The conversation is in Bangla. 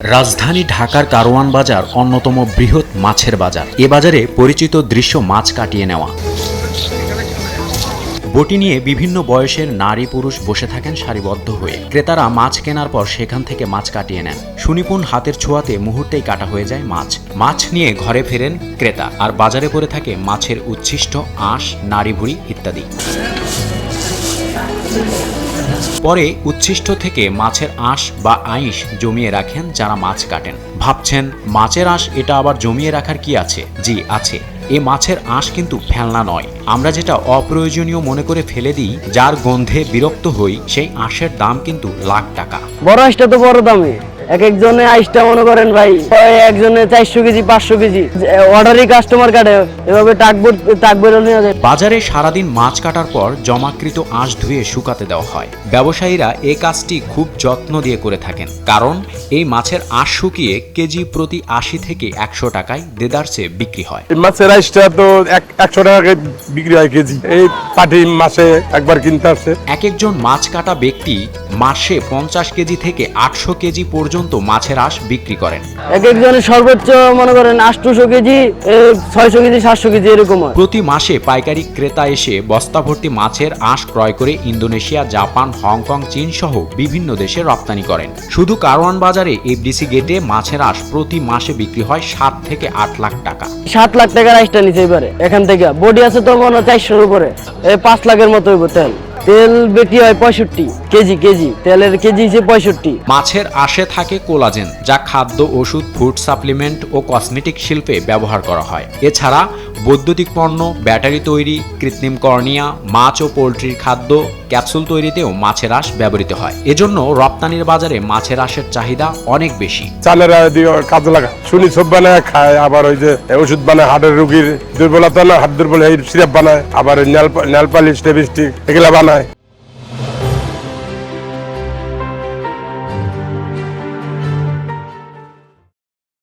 রাজধানী ঢাকার কারওয়ান বাজার অন্যতম বৃহৎ মাছের বাজার। এ বাজারে পরিচিত দৃশ্য মাছ কাটিয়ে নেওয়া। বটি নিয়ে বিভিন্ন বয়সের নারী পুরুষ বসে থাকেন সারিবদ্ধ হয়ে। ক্রেতারা মাছ কেনার পর সেখান থেকে মাছ কাটিয়ে নেন। সুনিপুণ হাতের ছোঁয়াতে মুহূর্তেই কাটা হয়ে যায় মাছ। মাছ নিয়ে ঘরে ফেরেন ক্রেতা, আর বাজারে পড়ে থাকে মাছের উচ্ছিষ্ট, আঁশ, নাড়ি ভুঁড়ি ইত্যাদি। পরে উচ্ছিষ্ট থেকে মাছের আঁশ বা আইশ জমিয়ে রাখেন যারা মাছ কাটেন। ভাবছেন মাছের আঁশ এটা আবার জমিয়ে রাখার কি আছে? জি আছে। এই মাছের আঁশ কিন্তু ফেলনা নয়। আমরা যেটা অপ্রয়োজনীয় মনে করে ফেলে দিই, যার গন্ধে বিরক্ত হই, সেই আঁশের দাম কিন্তু লাখ টাকা। বড় আইসটা তো বড় দামে, এক একজনে আইসটা মনে করেন ভাই একজনে 400 কেজি 500 কেজি অর্ডারই কাস্টমার কাটে, এভাবে টাকবর নিয়ে যায়। বাজারে সারাদিন মাছ কাটার পর জমাকৃত আঁশ ধুয়ে শুকাতে দেওয়া হয়। ব্যবসায়ীরা এই কাজটি খুব যত্ন দিয়ে করে থাকেন, কারণ এই মাছের আঁশ শুকিয়ে কেজি প্রতি 80 থেকে 100 টাকায় দেদারসে বিক্রি হয়। মাছের আইসটা তো 100 টাকা বিক্রি হয় কেজি। এই পাটি মাসে একবার কিনতে আসে। এক একজন মাছ কাটা ব্যক্তি মাসে 50 কেজি থেকে 800 কেজি পর্যন্ত মাছের আঁশ বিক্রি করেন। এক একজনের সর্বোচ্চ মনে করেন 800 কেজি 600 কেজি 700 কেজি এরকম হয়। প্রতি মাসে পাইকারি ক্রেতা এসে বস্তা ভর্তি মাছের আঁশ ক্রয় করে ইন্দোনেশিয়া, জাপান, হংকং, চীন সহ বিভিন্ন দেশে রপ্তানি করেন। শুধু কারওয়ান বাজারে এফডিসি গেটে মাছের আঁশ প্রতি মাসে বিক্রি হয় 7 থেকে 8 লাখ টাকা। 7 লাখ টাকার আইসটা নিচে এবারে এখান থেকে বডি আছে তো মনে 400-এর উপরে, 5 লাখের মতো হইব। তেল বিক্রি হয় 65 কেজি, তেলের কেজি হিসেবে 65। মাছের আঁশে থাকে কোলাজেন, যা খাদ্য, ওষুধ, ফুড সাপ্লিমেন্ট ও কসমেটিক শিল্পে ব্যবহার করা হয়। এছাড়া বৈদ্যুতিক পণ্য, ব্যাটারি তৈরি, কৃত্রিম কর্নিয়া, মাছ ও পোলট্রির খাদ্য, ক্যাপসুল তৈরিতেও মাছের আঁশ ব্যবহৃত হয়। এজন্য রপ্তানির বাজারে মাছের আঁশের চাহিদা অনেক বেশি। চালের কাজে লাগা শুনি সব বানায় খায়, আবার ওই যে ওষুধ বানায় হাড়ের রোগীর দুর্বলতা না, হাত দুর্বল এই সিরাপ বানায়, আবার নেল পালিশ, লিপস্টিক এগুলা বানায়।